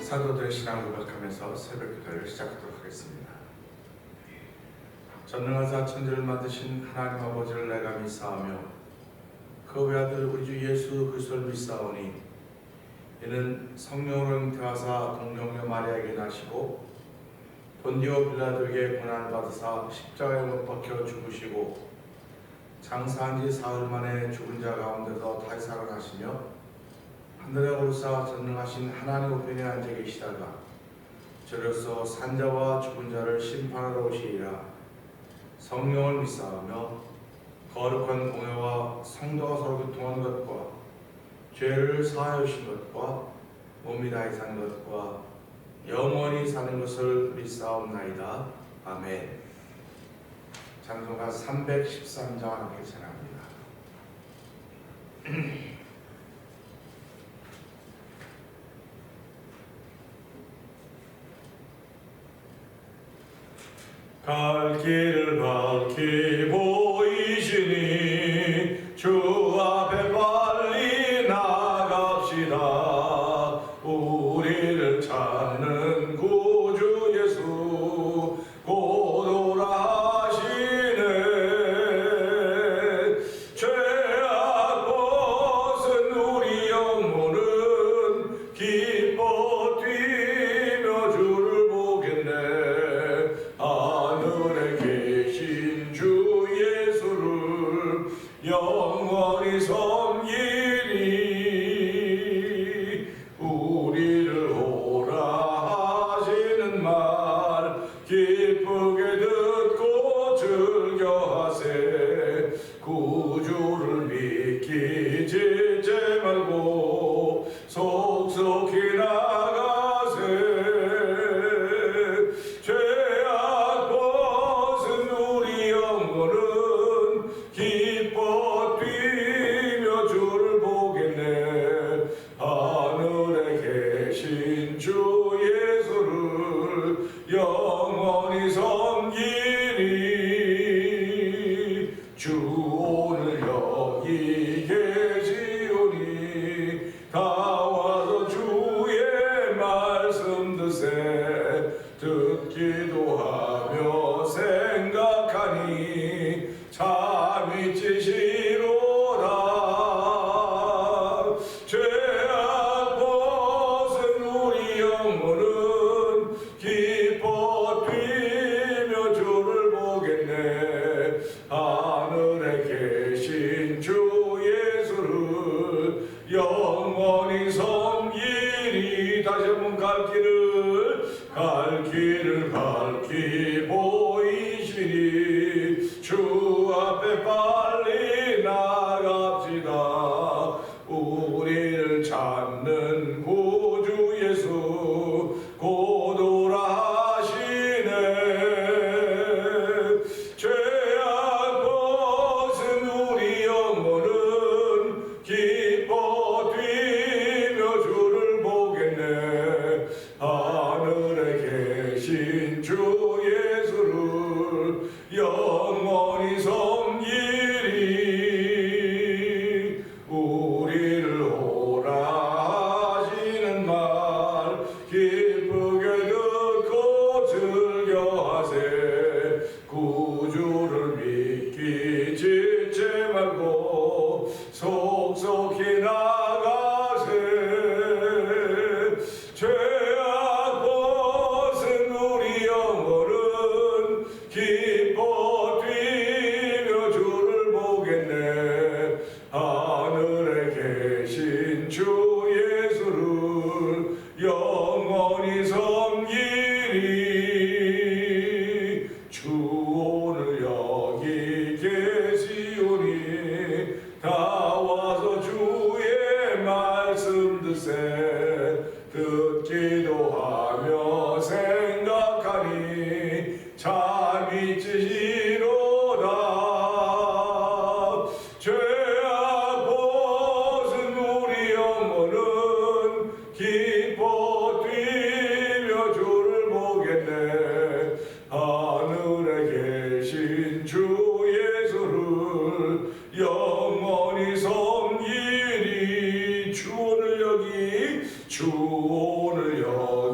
사도들의 신앙을 고백하면서 새벽 기도를 시작하도록 하겠습니다. 전능하사 천지를 만드신 하나님 아버지를 내가 믿사오며 그 외아들 우리 주 예수 그리스도를 믿사오니 이는 성령으로 잉태하사 동정녀 마리아에게 나시고 본디오 빌라도에게 고난을 받으사 십자가에 못 박혀 죽으시고 장사한 지 사흘 만에 죽은 자 가운데서 다시 살아나시며 하늘에 오르사 전능하신 하나님 우편에 앉아 계시다가 저로서 산자와 죽은 자를 심판하러 오시리라. 성령을 믿사오며 거룩한 공회와 성도가 서로 교통한 것과 죄를 사하여 주신 것과 몸이 다시 사는 것과 영원히 사는 것을 믿사옵나이다. 아멘. 찬송가 313장 함께 찬양합니다. 갈 길을 밝히 보이시니 주 앞에 빨리 나갑시다. 우리를 찾는 구주 예수 곧 오라 하시네. 죄악 벗은 우리 영혼은 기뻐 뛰며 주를 보겠네. 하늘에 계신 주 예수를 영원히 섬기리. 우리를 오라 하시는 말 기쁘게 듣고 즐겨하세. 구주를 믿기 지체 말고 속속히 나가세. 기뻐 뛰며 주를 보겠네. 하늘에 계신 주 예수를 영원히 섬기리. 주 오늘 여기 계시오니 다 와서 주의 말씀 드세. 듣기도 하며 생각하니 참이 지시로다. 죄악 벗은 우리 영혼은 기뻐 뛰며 주를 보겠네. 하늘에 계신 주 예수를 영원히 섬기리. 다시 한번 갈 길을 밝히 보이시니 주 앞에 빨리 나갑시다. 우리를 찾는 구주 예수 곧 오라 하시네. 죄악 벗은 우리 영혼은 기뻐 뛰며 주를 보겠네. 하늘에 계신 주 예수를 영원히 섬기리. 우리를 오라 하시는 말 기쁘게 듣고 즐겨하세. 구주를 믿기 지체 말고 속속히 나가세. 죄악 벗은 우리 영혼은 기뻐 뛰며 주를 보겠네. 하늘에 계신 주 예수를 영원히 섬기리. 주 오늘 여기 계시오니 다 와서 주의 말씀 드세. 듣기도 하며 생각하니 참이 지시로다. 죄악 벗은 우리 영혼은 기뻐 뛰며 주를 보겠네. 하늘에 계신 주 예수를 영원히 섬기리. 주 오늘 여기 주 오늘 여기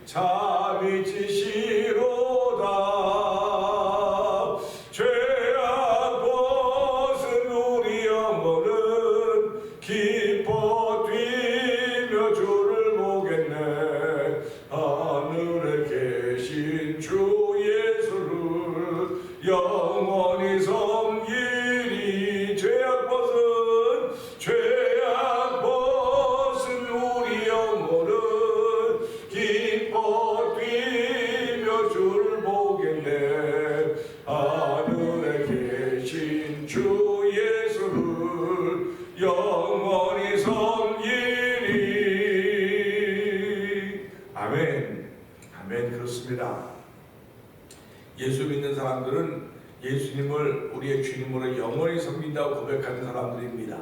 잠이 치시로다. 죄악 벗은 우리 영혼은 기뻐 뛰며 주를 보겠네. 하늘에 계신 주 예수를 영원히 섬기리. 죄악 벗은 우리 영혼은 기뻐 뛰며 주를 보겠네. 하늘에 계신 주 예수를 영원히 섬기리. 아멘. 아멘. 그렇습니다. 예수 믿는 사람들은 예수님을 우리의 주님으로 영원히 섬긴다고 고백하는 사람들입니다.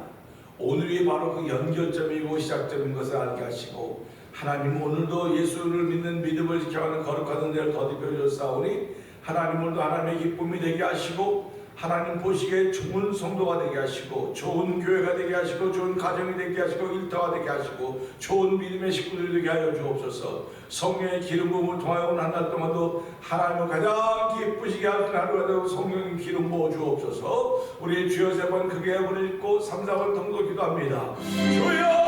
오늘이 바로 그 연결점이고 시작점인 것을 알게 하시고, 하나님 오늘도 예수를 믿는 믿음을 지켜가는 거룩한 데를 더디게 주셨사오니 하나님 오늘도 하나님의 기쁨이 되게 하시고, 하나님 보시기에 좋은 성도가 되게 하시고, 좋은 교회가 되게 하시고, 좋은 가정이 되게 하시고, 일터가 되게 하시고, 좋은 믿음의 식구들이 되게 하여 주옵소서. 성령의 기름 부음을 통하여 오늘 한 달 동안도 하나님을 가장 기쁘시게 하는 하루라도 성령님 기름 부어 주옵소서. 우리 주여 세 번 크게 한번 읽고 3, 4번 통도 기도합니다. 주여!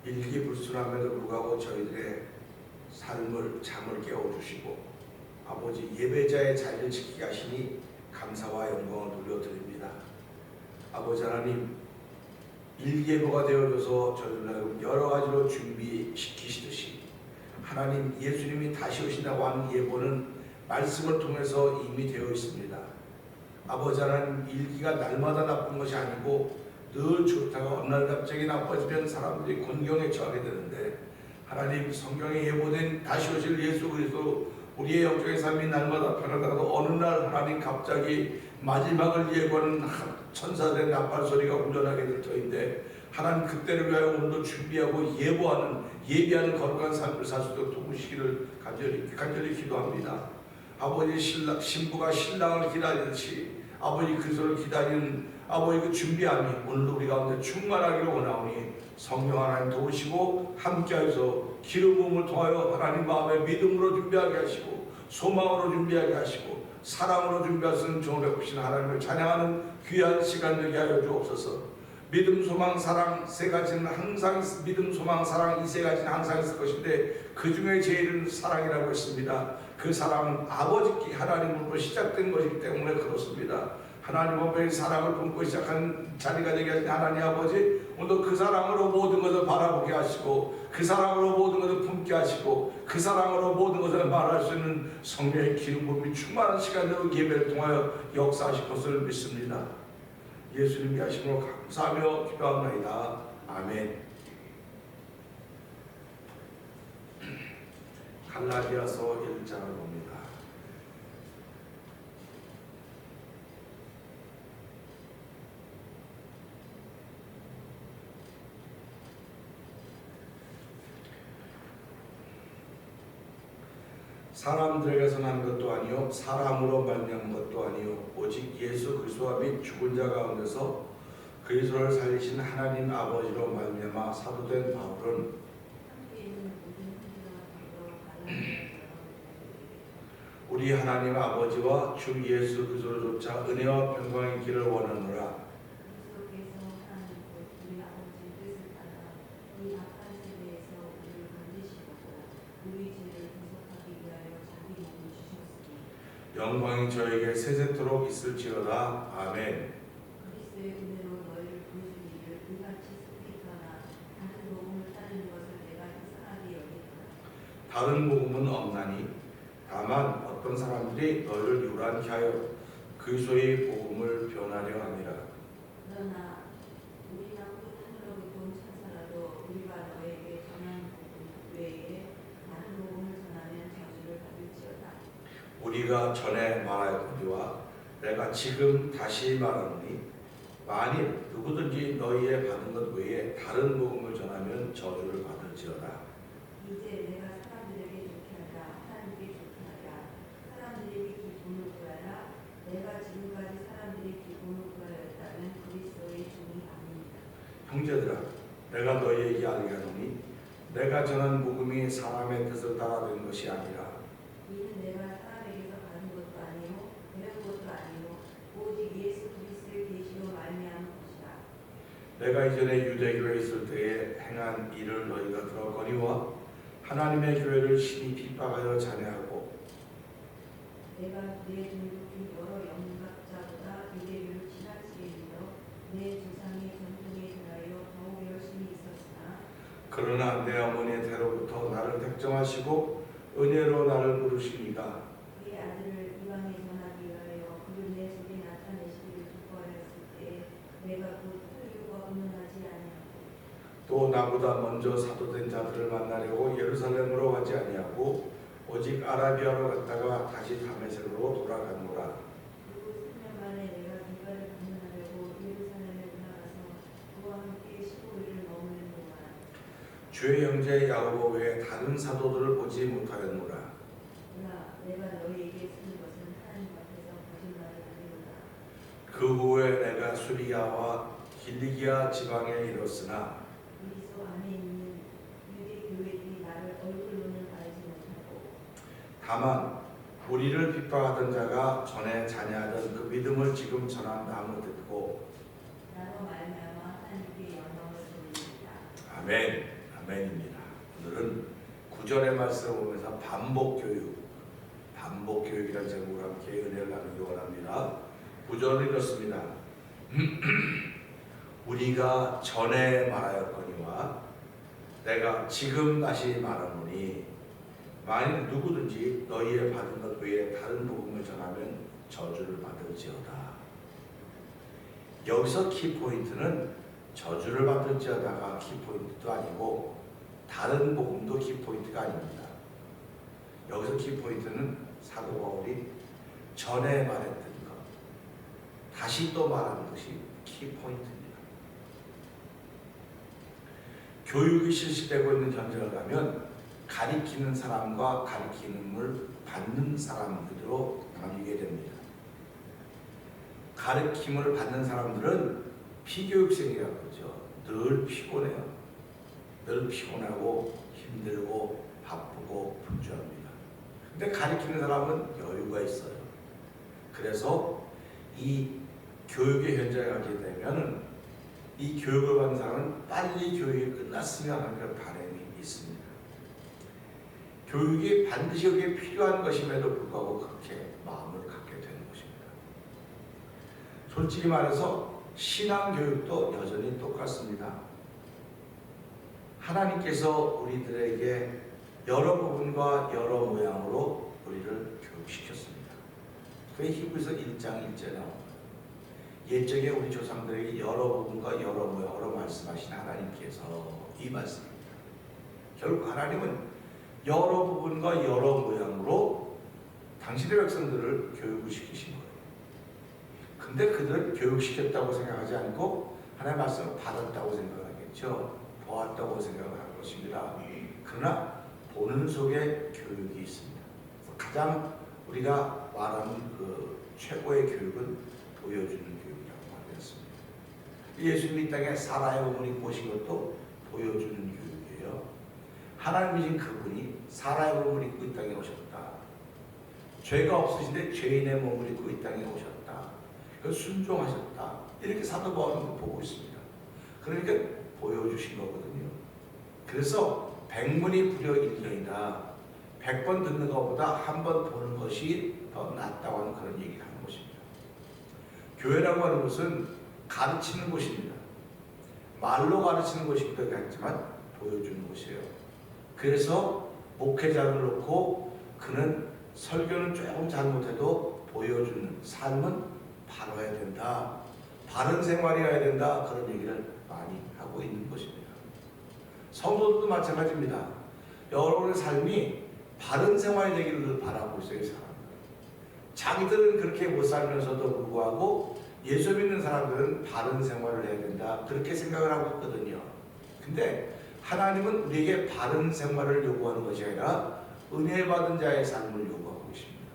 일기불순함에도 불구하고 저희들의 삶을 잠을 깨워주시고 아버지 예배자의 자리를 지키게 하시니 감사와 영광을 돌려드립니다. 아버지 하나님, 일기예보가 되어줘서 저희를 여러 가지로 준비시키시듯이 하나님 예수님이 다시 오신다고 하는 예보는 말씀을 통해서 이미 되어 있습니다. 아버지 하나님, 일기가 날마다 나쁜 것이 아니고 늘 좋다가 어느 날 갑자기 나빠지면 사람들이 곤경에 처하게 되는데, 하나님 성경에 예보된 다시 오실 예수 그리스도 우리의 영적인 삶이 날마다 변하다가도 어느 날 하나님 갑자기 마지막을 예고하는 천사들의 나팔 소리가 울려나게 될 터인데, 하나님 그때를 위하여 오늘도 준비하고 예비하는 거룩한 삶을 살 수 있도록 도우시기를 간절히 기도합니다. 아버지 신부가 신랑을 기다리듯이 아버지 그리스도를 기다리는 아버지 그 준비함이 오늘도 우리 가운데 충만하기를 원하오니 성령 하나님 도우시고 함께하여서 기름 부음을 통하여 하나님 마음에 믿음으로 준비하게 하시고 소망으로 준비하게 하시고 사랑으로 준비하시는 종을 베푸신 하나님을 찬양하는 귀한 시간 되게 하여 주옵소서. 믿음, 소망, 사랑 세 가지는 항상 믿음, 소망, 사랑 이 세 가지는 항상 있을 것인데 그 중에 제일은 사랑이라고 했습니다. 그 사랑은 아버지께 하나님으로부터 시작된 것이기 때문에 그렇습니다. 하나님 앞에 사랑을 품고 시작한 자리가 되게 하신 하나님 아버지, 오늘 그 사랑으로 모든 것을 바라보게 하시고 그 사랑으로 모든 것을 품게 하시고 그 사랑으로 모든 것을 말할 수 있는 성령의 기름 부음이 충만한 시간으로 예배를 통하여 역사하실 것을 믿습니다. 예수님의 하심으로 감사하며 기도합니다. 아멘. 갈라디아서 1장을 봅니다. 사람들에게서 난 것도 아니요 사람으로 말미암은 것도 아니요 오직 예수 그리스도와 및 죽은 자 가운데서 그리스도를 살리신 하나님 아버지로 말미암아 사도된 바울은 우리 하나님 아버지와 주 예수 그리스도조차 은혜와 평강의 길을 원하노라. 영광이 저에게 세세토록 있을지어다. 아멘. 그리스도의 은혜로 너희를 부르신 이를 그같이 속이거나 다른 복음을 따르는 것을 내가 이상하게 여기노라. 다른 복음은 없나니 다만 어떤 사람들이 너희를 유란케 하여 그리스도의 복음을 변하려 함이라. 그러나 우리나 곧 하늘로부터 온 천사라도 우리가 너에게 전한 복음 외에 다른 복음을 전하면 저주를 받을지어다. 우리가 전에 말하였거니와 내가 지금 다시 말하노니 만일 누구든지 너희의 받은 것 외에 다른 복음을 전하면 저주를 받을지어다. 이제 내가 사람들에게 좋게 하라 하나님께 좋게 하라 사람들에게 기쁨을 구하라 내가 지금까지 사람들이 기쁨을 구하였다면 그리스도의 종이 아닙니다. 형제들아 내가 너희에게 알게 하노니 내가 전한 복음이 사람의 뜻을 따라 된 것이 아니라 이는 내가 사람에게서 받은 것도 아니요 배운 것도 아니요 오직 예수 그리스도의 계시로 말미암은 것이라. 내가 이전에 유대교에 있을 때에 행한 일을 너희가 들었거니와 하나님의 교회를 심히 핍박하여 잔해하고 내가 내 등록인 여러 영각자보다 유대교를 지나치게 믿어 내 조상의 전통에 대하여 더욱 열심히 있었으나 그러나 내 어머니의 태로부터 나를 택정하시고 은혜로 나를 부르시니가 그의 아들을 이방에 전하기 위하여 그를 내 속에 나타내시기를 기뻐하였을 때에 내가 곧 설교가 의논하지 아니하고 또 나보다 먼저 사도된 자들을 만나려고 예루살렘으로 가지 아니하고 오직 아라비아로 갔다가 다시 다메섹으로 돌아가노라. 그리고 3년 만에 내가 비가를 방문하려고 예루살렘에 올라가서 그와 함께 15일을 머무는 동안 주의 형제 야고보 외에 다른 사도들을 보지 못하였노라. 그러나 내가 너희에게 쓰는 것은 하나님 앞에서 거짓말이 아니로다. 그 후에 내가 수리아와 길리기아 지방에 이르렀으나 그리스도 안에 있는 유대 교회들이 나를 얼굴로는 알지 못하고 다만 우리를 핍박하던 자가 전에 잔해하던 그 믿음을 지금 전한다함을 듣고 나로 말미암아 하나님께 영광을 돌립니다. 아멘. 아멘입니다. 오늘은 구절의 말씀을 보면서 반복교육이라는 제목으로 함께 은혜를 나누기 원합니다. 구절을 읽었습니다. 우리가 전에 말하였거니와 내가 지금 다시 말하노니 만일 누구든지 너희의 받은 것 외에 다른 복음을 전하면 저주를 받을지어다. 여기서 키포인트는 저주를 받을지어다가 키포인트도 아니고 다른 복음도 키포인트가 아닙니다. 여기서 키포인트는 사도 바울이 전에 말했던 것 다시 또 말하는 것이 키포인트입니다. 교육이 실시되고 있는 현장을 가면 가리키는 사람과 가리킴을 받는 사람들로 나뉘게 됩니다. 가르침을 받는 사람들은 피교육생이라고 그러죠. 늘 피곤해요. 늘 피곤하고 힘들고 바쁘고 분주합니다. 근데 가르치는 사람은 여유가 있어요. 그래서 이 교육의 현장에 가게 되면 이 교육을 받는 사람은 빨리 교육이 끝났으면 하는 그런 바람이 있습니다. 교육이 반드시 그게 필요한 것임에도 불구하고 그렇게 마음을 갖게 되는 것입니다. 솔직히 말해서 신앙교육도 여전히 똑같습니다. 하나님께서 우리들에게 여러 부분과 여러 모양으로 우리를 교육시켰습니다. 그게 히브리서 1장 1절에 나옵니다. 옛적에 우리 조상들에게 여러 부분과 여러 모양으로 말씀하신 하나님께서 이 말씀입니다. 결국 하나님은 여러 부분과 여러 모양으로 당신의 백성들을 교육을 시키신 거예요. 근데 그들을 교육시켰다고 생각하지 않고 하나님의 말씀을 받았다고 생각하겠죠. 보았다고 생각을 할 것입니다. 그러나 보는 속에 교육이 있습니다. 가장 우리가 말하는 그 최고의 교육은 보여주는 교육이라고 말했습니다. 예수님이 이 땅에 사라의 몸을 입고 오신 것도 보여주는 교육이에요. 하나님이신 그분이 사라의 몸을 입고 이 땅에 오셨다. 죄가 없으신데 죄인의 몸을 입고 이 땅에 오셨다. 순종하셨다. 이렇게 사도 바울은 보고 있습니다. 그러니까 보여주신 거거든요. 그래서 100문이 불여일견이다. 100번 듣는 것보다 한 번 보는 것이 더 낫다고 하는 그런 얘기를 하는 것입니다. 교회라고 하는 것은 가르치는 곳입니다. 말로 가르치는 것이기도 하지만 보여주는 곳이에요. 그래서 목회자를 놓고 그는 설교는 조금 잘못해도 보여주는 삶은 바라야 된다. 바른 생활이어야 된다. 그런 얘기를 많이 하고 있는 것입니다. 성도들도 마찬가지입니다. 여러분의 삶이 바른 생활이 되기를 바라고 있어요. 사람들. 자기들은 그렇게 못 살면서도 불구하고 예수 믿는 사람들은 바른 생활을 해야 된다. 그렇게 생각을 하고 있거든요. 근데 하나님은 우리에게 바른 생활을 요구하는 것이 아니라 은혜 받은 자의 삶을 요구하고 있습니다.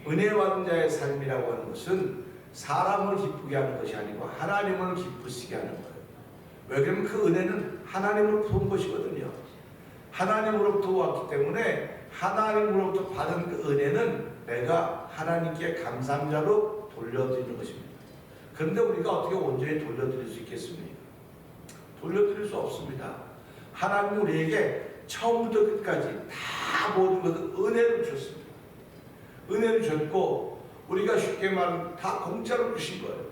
은혜 받은 자의 삶이라고 하는 것은 사람을 기쁘게 하는 것이 아니고 하나님을 기쁘시게 하는 거예요. 왜 그러면 그 은혜는 하나님으로부터 온 것이거든요. 하나님으로부터 왔기 때문에 하나님으로부터 받은 그 은혜는 내가 하나님께 감사함자로 돌려드리는 것입니다. 그런데 우리가 어떻게 온전히 돌려드릴 수 있겠습니까? 돌려드릴 수 없습니다. 하나님은 우리에게 처음부터 끝까지 다 모든 것을 은혜를 주셨습니다. 은혜를 줬고 우리가 쉽게 말하면 다 공짜로 주신 거예요.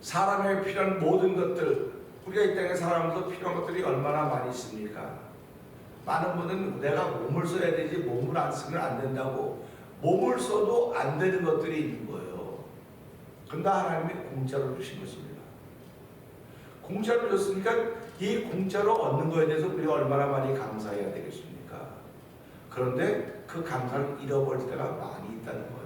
사람에게 필요한 모든 것들, 우리가 이 땅에 살아가면서 필요한 것들이 얼마나 많이 있습니까? 많은 분들은 내가 몸을 써야 되지 몸을 안 쓰면 안 된다고 몸을 써도 안 되는 것들이 있는 거예요. 그런데 하나님이 공짜로 주신 것입니다. 공짜로 줬으니까 이 공짜로 얻는 것에 대해서 우리가 얼마나 많이 감사해야 되겠습니까? 그런데 그 감사를 잃어버릴 때가 많이 있다는 거예요.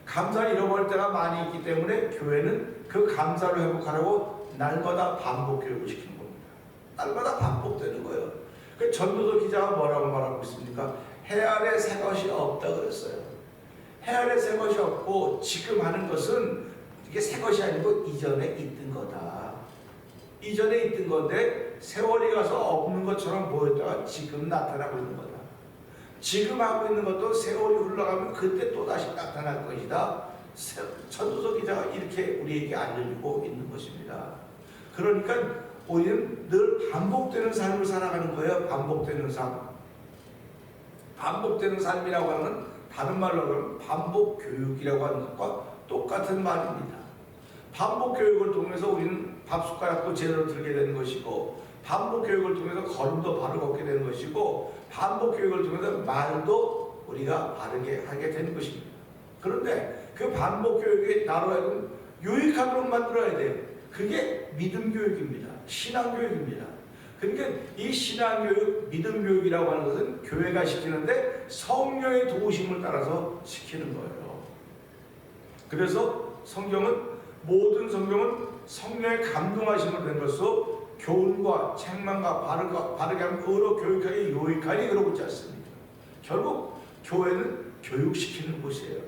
감사를 잃어버릴 때가 많이 있기 때문에 교회는 그 감사를 회복하려고 날마다 반복 교육을 시키는 겁니다. 날마다 반복되는 거예요. 그 전도서 기자가 뭐라고 말하고 있습니까? 해 아래 새 것이 없다 그랬어요. 해 아래 새 것이 없고 지금 하는 것은 이게 새 것이 아니고 이전에 있던 거다. 이전에 있던 건데 세월이 가서 없는 것처럼 보였다가 지금 나타나고 있는 거다. 지금 하고 있는 것도 세월이 흘러가면 그때 또다시 나타날 것이다. 전도서 기자가 이렇게 우리에게 알려주고 있는 것입니다. 그러니까 우리는 늘 반복되는 삶을 살아가는 거예요. 반복되는 삶. 반복되는 삶이라고 하는 다른 말로 하면 반복 교육이라고 하는 것과 똑같은 말입니다. 반복 교육을 통해서 우리는 밥 숟가락도 제대로 들게 되는 것이고 반복 교육을 통해서 걸음도 바로 걷게 되는 것이고 반복 교육을 통해서 말도 우리가 바르게 하게 되는 것입니다. 그런데 그 반복 교육이 나로 하여금 유익하도록 만들어야 돼요. 그게 믿음 교육입니다. 신앙 교육입니다. 그러니까 이 신앙 교육, 믿음 교육이라고 하는 것은 교회가 시키는데 성령의 도우심을 따라서 시키는 거예요. 그래서 모든 성경은 성령의 감동하심을 된 것으로 교훈과 책망과 바르게 하면 의로 교육하기 요익하니 그러고 있지 않습니까? 결국 교회는 교육시키는 곳이에요.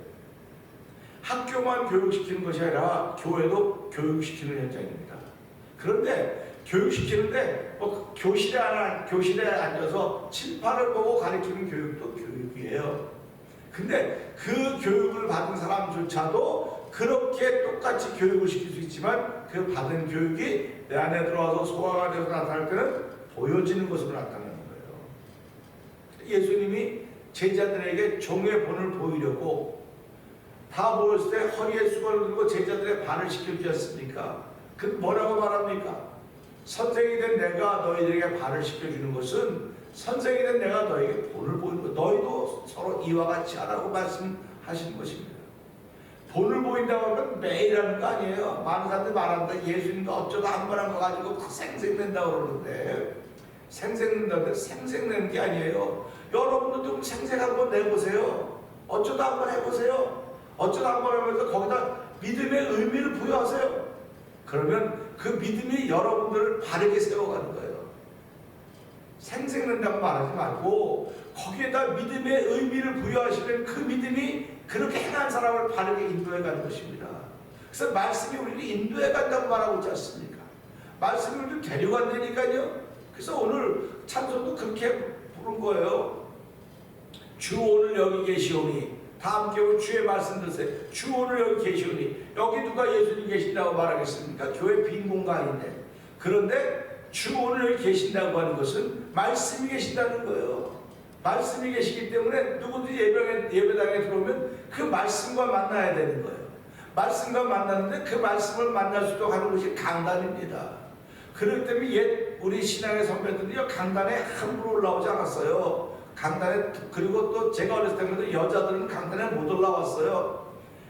학교만 교육시키는 것이 아니라 교회도 교육시키는 현장입니다. 그런데 교육시키는데 교실에 앉아서 칠판을 보고 가르치는 교육도 교육이에요. 근데 그 교육을 받은 사람조차도 그렇게 똑같이 교육을 시킬 수 있지만 그 받은 교육이 내 안에 들어와서 소화가 돼서 나타날 때는 보여지는 것으로 나타나는 거예요. 예수님이 제자들에게 종의 본을 보이려고 다 모였을 때 허리에 수건을 들고 제자들의 발을 씻겨주셨습니까? 그 뭐라고 말합니까? 선생이 된 내가 너희들에게 발을 씻겨주는 것은 선생이 된 내가 너희에게 본을 보이는 것, 너희도 서로 이와 같이 하라고 말씀하시는 것입니다. 본을 보인다고 하면 매일 하는 거 아니에요. 많은 사람들이 말한다. 예수님도 어쩌다 한 번 한 거 가지고 생생낸다고 그러는데, 생생낸다는데 생생내는 게 아니에요. 여러분도 좀 생생 한번 내보세요. 어쩌다 한번 해보세요. 어쩌다 한번 하면서 거기다 믿음의 의미를 부여하세요. 그러면 그 믿음이 여러분들을 바르게 세워가는 거예요. 생생낸다고 말하지 말고 거기에다 믿음의 의미를 부여하시면 그 믿음이 그렇게 행한 사람을 바르게 인도해 가는 것입니다. 그래서 말씀이 우리를 인도해 간다고 말하고 있지 않습니까? 말씀이 우리를 데려간다니까요. 그래서 오늘 찬송도 그렇게 부른 거예요. 주 오늘 여기 계시오니, 다 함께 주의 말씀 들으세요. 주 오늘 여기 계시오니. 여기 누가 예수님 계신다고 말하겠습니까? 교회 빈 공간인데. 그런데 주 오늘 여기 계신다고 하는 것은 말씀이 계신다는 거예요. 말씀이 계시기 때문에 누구든지 예배당에 들어오면 그 말씀과 만나야 되는 거예요. 말씀과 만나는데 그 말씀을 만날 수 있도록 하는 것이 강단입니다. 그렇기 때문에 옛 우리 신앙의 선배들이요, 강단에 함부로 올라오지 않았어요. 강단에, 그리고 또 제가 어렸을 때부터 여자들은 강단에 못 올라왔어요.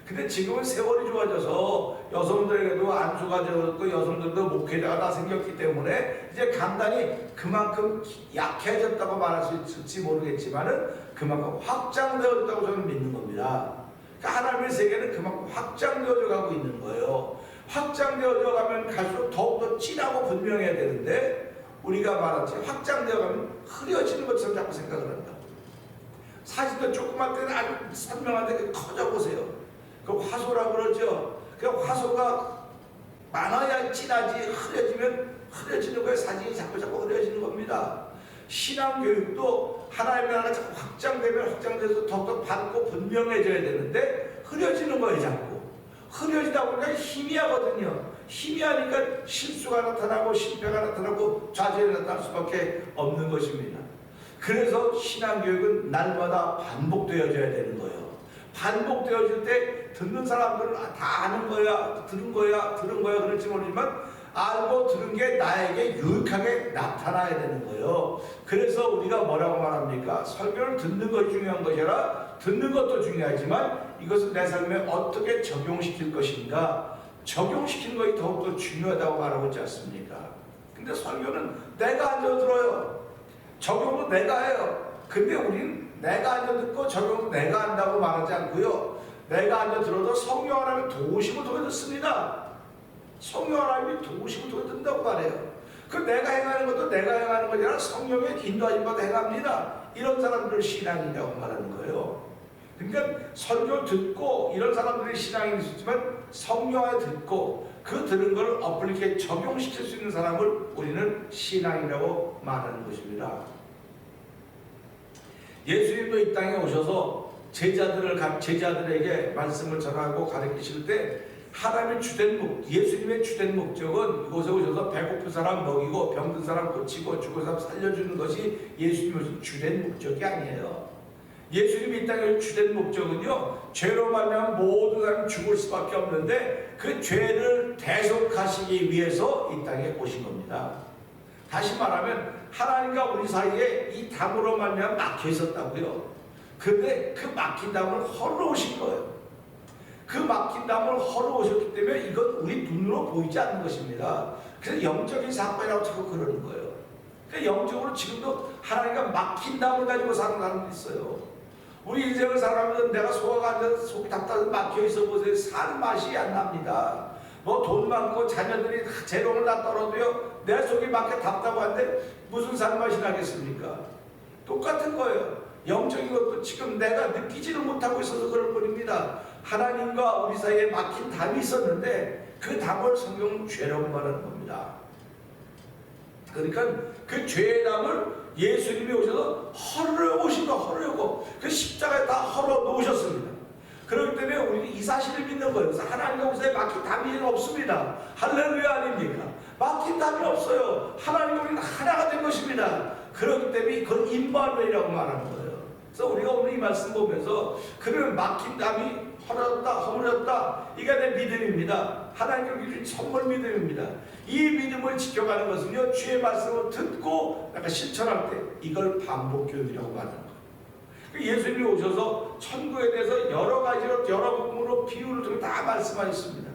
근데 지금은 세월이 좋아져서 여성들에게도 안수가 되었고 여성들도 목회자가 다 생겼기 때문에 이제 강단이 그만큼 약해졌다고 말할 수 있을지 모르겠지만은 그만큼 확장되었다고 저는 믿는 겁니다. 그러니까 하나님의 세계는 그만큼 확장되어져 가고 있는 거예요. 확장되어져 가면 갈수록 더욱더 진하고 분명해야 되는데, 우리가 말하지 확장되어 가면 흐려지는 것처럼 자꾸 생각을 한다고. 사진도 조그만 때는 아주 선명한데 커져 보세요. 그 화소라고 그러죠. 그 화소가 많아야 진하지, 흐려지면 흐려지는 거예요. 사진이 자꾸 흐려지는 겁니다. 신앙교육도 하나님의 나라가 자꾸 확장되면 확장돼서 더욱더 밝고 분명해져야 되는데 흐려지는 거예요. 자꾸 흐려지다 보니까 희미하거든요. 희미하니까 실수가 나타나고 실패가 나타나고 좌절이 나타날 수밖에 없는 것입니다. 그래서 신앙교육은 날마다 반복되어져야 되는 거예요. 반복되어질 때 듣는 사람들은 다 아는 거야, 들은 거야 그럴지 모르지만 알고 들은 게 나에게 유익하게 나타나야 되는 거예요. 그래서 우리가 뭐라고 말합니까? 설교를 듣는 것이 중요한 것이 아니라 듣는 것도 중요하지만 이것을 내 삶에 어떻게 적용시킬 것인가, 적용시키는 것이 더욱더 중요하다고 말하고 있지 않습니까? 근데 설교는 내가 앉아 들어요. 적용도 내가 해요. 근데 우리는 내가 앉아 듣고 적용도 내가 한다고 말하지 않고요. 내가 앉아 들어도 성령 하나님의 도우심을 통해 듣습니다. 성령 하나님이 도우심을 통해 듣는다고 말해요. 그 내가 행하는 것도 내가 행하는 것이 아니라 성령의 인도하신 바도 행합니다. 이런 사람들을 신앙이라고 말하는 거예요. 그러니까 설교 듣고 이런 사람들이 신앙이 있었지만 성령 안에 듣고 그 들은 걸 어플리케 적용시킬 수 있는 사람을 우리는 신앙이라고 말하는 것입니다. 예수님도 이 땅에 오셔서 제자들에게 말씀을 전하고 가르치실 때 하나님의 예수님의 주된 목적은 이곳에 오셔서 배고픈 사람 먹이고 병든 사람 고치고 죽은 사람 살려주는 것이 예수님의 주된 목적이 아니에요. 예수님이 이 땅에 주된 목적은요, 죄로 말미암아 모든 사람이 죽을 수밖에 없는데 그 죄를 대속하시기 위해서 이 땅에 오신 겁니다. 다시 말하면 하나님과 우리 사이에 이 담으로 말미암아 막혀 있었다고요. 근데 그 막힌 담을 헐어오신 거예요. 그 막힌 담을 헐어오셨기 때문에 이건 우리 눈으로 보이지 않는 것입니다. 그래서 영적인 사건이라고 자꾸 그러는 거예요. 그러니까 영적으로 지금도 하나님과 막힌 담을 가지고 사는 사람도 있어요. 우리 인생을 살아가면서 내가 속아가 앉아서 속이 답답해서 막혀 있어 보세요. 사는 맛이 안 납니다. 뭐 돈 많고 자녀들이 재롱을 다 떨어도요, 내 속이 막혀 답답한데 무슨 사는 맛이 나겠습니까? 똑같은 거예요. 영적인 것도 지금 내가 느끼지를 못하고 있어서 그럴 뿐입니다. 하나님과 우리 사이에 막힌 담이 있었는데 그 담을 성경은 죄라고 말하는 겁니다. 그러니까 그 죄의 담을 예수님이 오셔서 헐어오고 그 십자가에 다 헐어 놓으셨습니다. 그렇기 때문에 우리는 이 사실을 믿는 거예요. 그래서 하나님과 우리 사이에 막힌 담이 없습니다. 할렐루야 아닙니까? 막힌 담이 없어요. 하나님과 우리는 하나가 된 것입니다. 그렇기 때문에 그건 임마누엘이라고 말하는 거예요. 그래서 우리가 오늘 이 말씀 보면서 그러면 막힌 담이 허물었다. 이게 내 믿음입니다. 하나님께 주신 선물 믿음입니다. 이 믿음을 지켜가는 것은요, 주의 말씀을 듣고 내가 실천할 때 이걸 반복교육이라고 말하는 거예요. 예수님이 오셔서 천국에 대해서 여러 가지로 여러 부분으로 비유를 통해 다 말씀하셨습니다.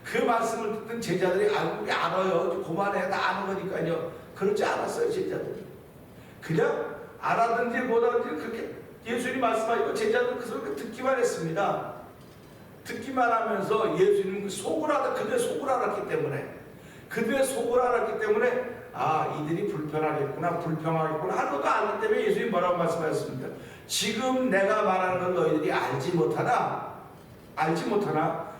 그 말씀을 듣던 제자들이 알아요. 그만해, 다 아는 거니까요. 그렇지 않았어요, 제자들이. 그냥 알아든지 못하든지 그렇게 예수님이 말씀하시고 제자들은 그 소리를 듣기만 했습니다. 듣기만 하면서 예수님은 그들의 속을 알았기 때문에 이들이 불편하겠구나, 불평하겠구나 하는 것도 알기 때문에 예수님이 뭐라고 말씀하셨습니까? 지금 내가 말하는 건 너희들이 알지 못하나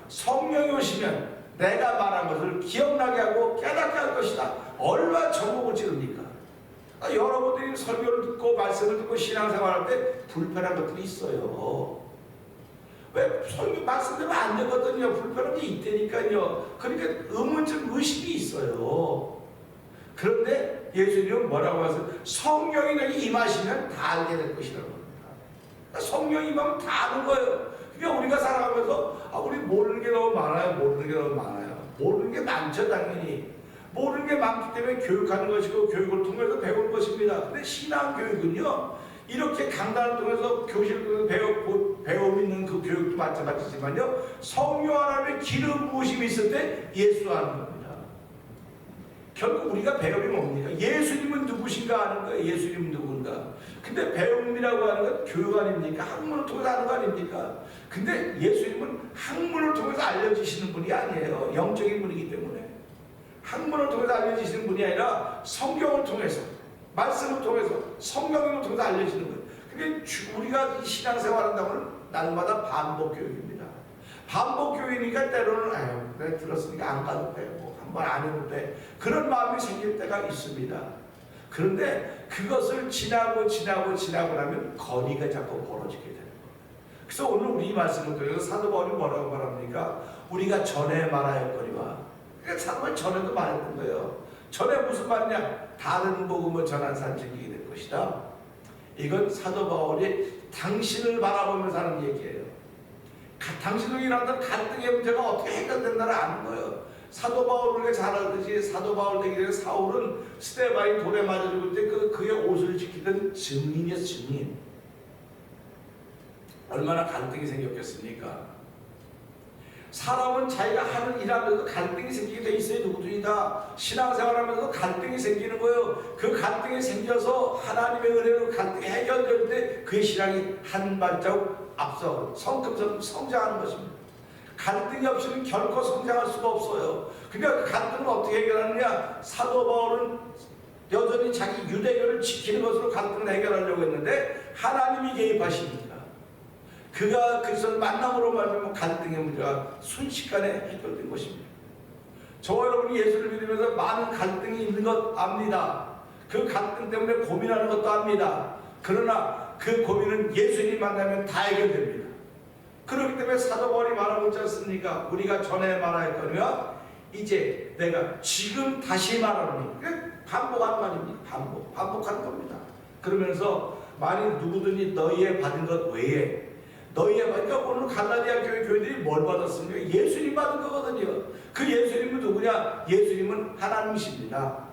성령이 오시면 내가 말한 것을 기억나게 하고 깨닫게 할 것이다. 얼마나 전곡을 찌릅니까? 여러분들이 설교를 듣고 말씀을 듣고 신앙생활할 때 불편한 것들이 있어요. 왜 설교 말씀 들으면 안 되거든요. 불편한 게 있다니까요. 그러니까 의문점 의식이 있어요. 그런데 예수님은 뭐라고 하세요? 성령이 너희 임하시면 다 알게 될 것이라고 합니다. 성령이 임하면 다 아는 거예요. 그러니까 우리가 살아가면서 우리 모르는 게 너무 많아요. 모르는 게 많죠, 당연히. 모르는 게 많기 때문에 교육하는 것이고 교육을 통해서 배울 것입니다. 근데 신앙교육은요, 이렇게 강단을 통해서 교실을 통해서 배움 있는 그 교육도 마찬가지지만요, 성령 하나님의 기름 부으심이 있을 때 예수하는 겁니다. 결국 우리가 배움이 뭡니까? 예수님은 누구신가 아는 거예요. 예수님은 누군가. 근데 배움이라고 하는 건 교육 아닙니까? 학문을 통해서 하는 거 아닙니까? 근데 예수님은 학문을 통해서 알려주시는 분이 아니에요. 영적인 분이기 때문에. 학문을 통해서 알려주시는 분이 아니라 성경을 통해서, 말씀을 통해서, 성경을 통해서 알려주시는 거예요. 그게 우리가 신앙생활 한다고는 날마다 반복교육입니다. 반복교육이니까 때로는 내가 들었으니까 안 가도 돼. 한번 안 해도 돼. 그런 마음이 생길 때가 있습니다. 그런데 그것을 지나고 나면 거리가 자꾸 벌어지게 되는 거예요. 그래서 오늘 우리 말씀을 통해서 사도 바울이 뭐라고 말합니까? 우리가 전에 말하였거니와. 그러니까 사도 바울이 전에도 말했던 거예요. 전에 무슨 말이냐? 다른 복음을 전한 산증이게 될 것이다. 이건 사도 바울이 당신을 바라보면서 하는 얘기예요. 당신으로 일어났던 갈등의 문제가 어떻게 해결된다를 아는 거예요. 사도 바울을 잘 알듯이 사도 바울 되기 전에 사울은 스데반이 돌에 맞아 죽을 때 그의 옷을 지키던 증인이었어요. 증인. 얼마나 갈등이 생겼겠습니까? 사람은 자기가 하는 일하면서 갈등이 생기게 돼 있어요. 누구든지 다 신앙생활하면서 갈등이 생기는 거예요. 그 갈등이 생겨서 하나님의 은혜로 갈등이 해결될 때 그의 신앙이 한 발자국 앞서 성큼성큼 성장하는 것입니다. 갈등이 없이는 결코 성장할 수가 없어요. 그러니까 그 갈등을 어떻게 해결하느냐? 사도 바울은 여전히 자기 유대교를 지키는 것으로 갈등을 해결하려고 했는데 하나님이 개입하십니다. 그가 그리스도를 만남으로 말하면 갈등의 문제가 순식간에 해결된 것입니다. 저와 여러분이 예수를 믿으면서 많은 갈등이 있는 것 압니다. 그 갈등 때문에 고민하는 것도 압니다. 그러나 그 고민은 예수님 만나면 다 해결됩니다. 그렇기 때문에 사도 바울이 말하고 있지 않습니까? 우리가 전에 말하였거니와 이제 내가 지금 다시 말하노니. 반복하는 말입니다. 반복하는 겁니다. 그러면서 만일 누구든지 너희의 받은 것 외에 그러니까 오늘 갈라디아 교회 교회들이 뭘 받았습니까? 예수님 받은 거거든요. 그 예수님은 누구냐? 예수님은 하나님이십니다.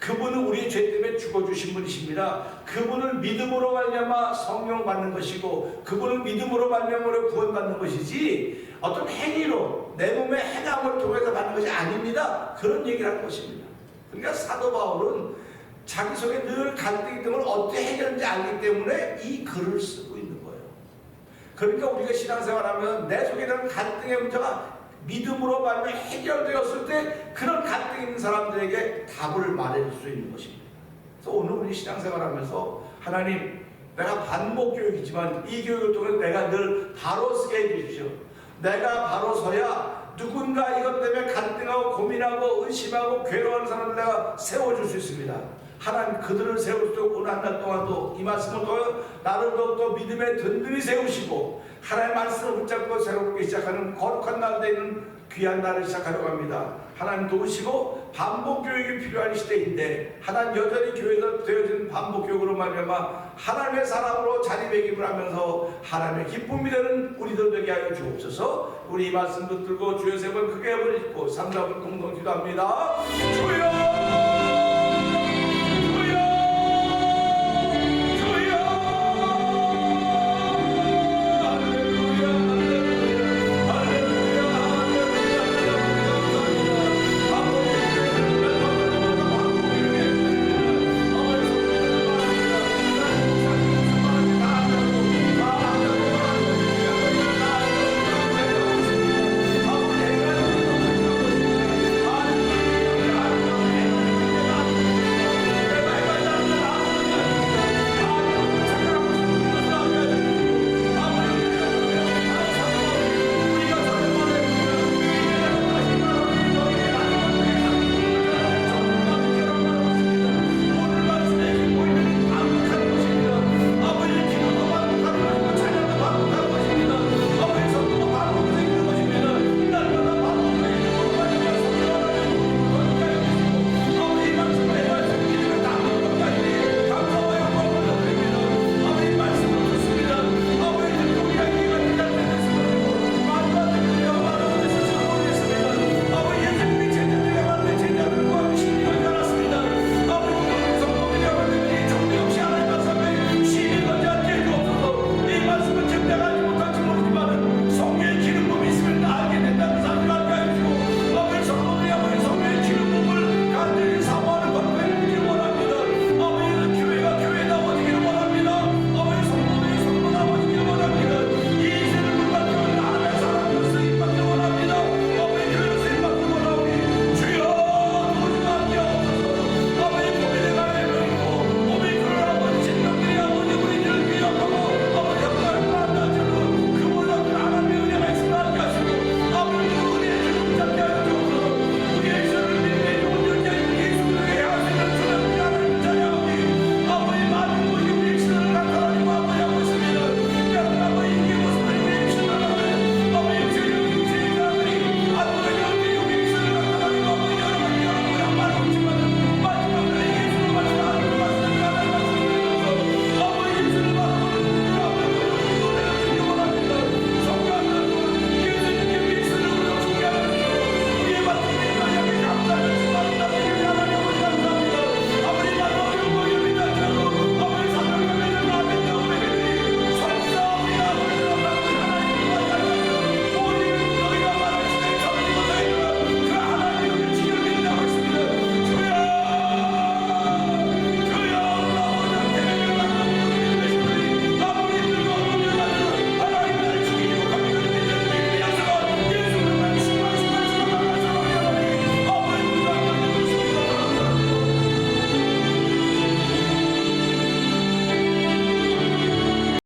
그분은 우리의 죄 때문에 죽어주신 분이십니다. 그분을 믿음으로 말미암아 성령 받는 것이고 그분을 믿음으로 말미암아 구원받는 것이지 어떤 행위로 내 몸의 행함을 통해서 받는 것이 아닙니다. 그런 얘기를 한 것입니다. 그러니까 사도 바울은 자기 속에 늘 갈등이 있는 걸 어떻게 해결하는지 알기 때문에 이 글을 쓰고 있는 거예요. 그러니까 우리가 신앙생활하면 내 속에 있는 갈등의 문제가 믿음으로 말미암아 해결되었을 때 그런 갈등 있는 사람들에게 답을 말해줄 수 있는 것입니다. 그래서 오늘 우리 신앙생활하면서 하나님, 내가 반복 교육이지만 이 교육을 통해 내가 늘 바로 서게 해주십시오. 내가 바로 서야 누군가 이것 때문에 갈등하고 고민하고 의심하고 괴로워하는 사람들 내가 세워줄 수 있습니다. 하나님 그들을 세울 수 있도록 오늘 한 달 동안도 이 말씀을 통해 나를 더욱더 믿음에 든든히 세우시고 하나님의 말씀을 붙잡고 새롭게 시작하는 거룩한 날 되는 귀한 날을 시작하려고 합니다. 하나님 도우시고 반복 교육이 필요한 시대인데 하나님 여전히 교회에서 되어진 반복 교육으로 말미암아 하나님의 사람으로 자리매김을 하면서 하나님의 기쁨이 되는 우리들 되게 하여 주옵소서. 우리 이 말씀 붙들고 주의 세번 크게 해버리고 3, 4분 공동 기도합니다.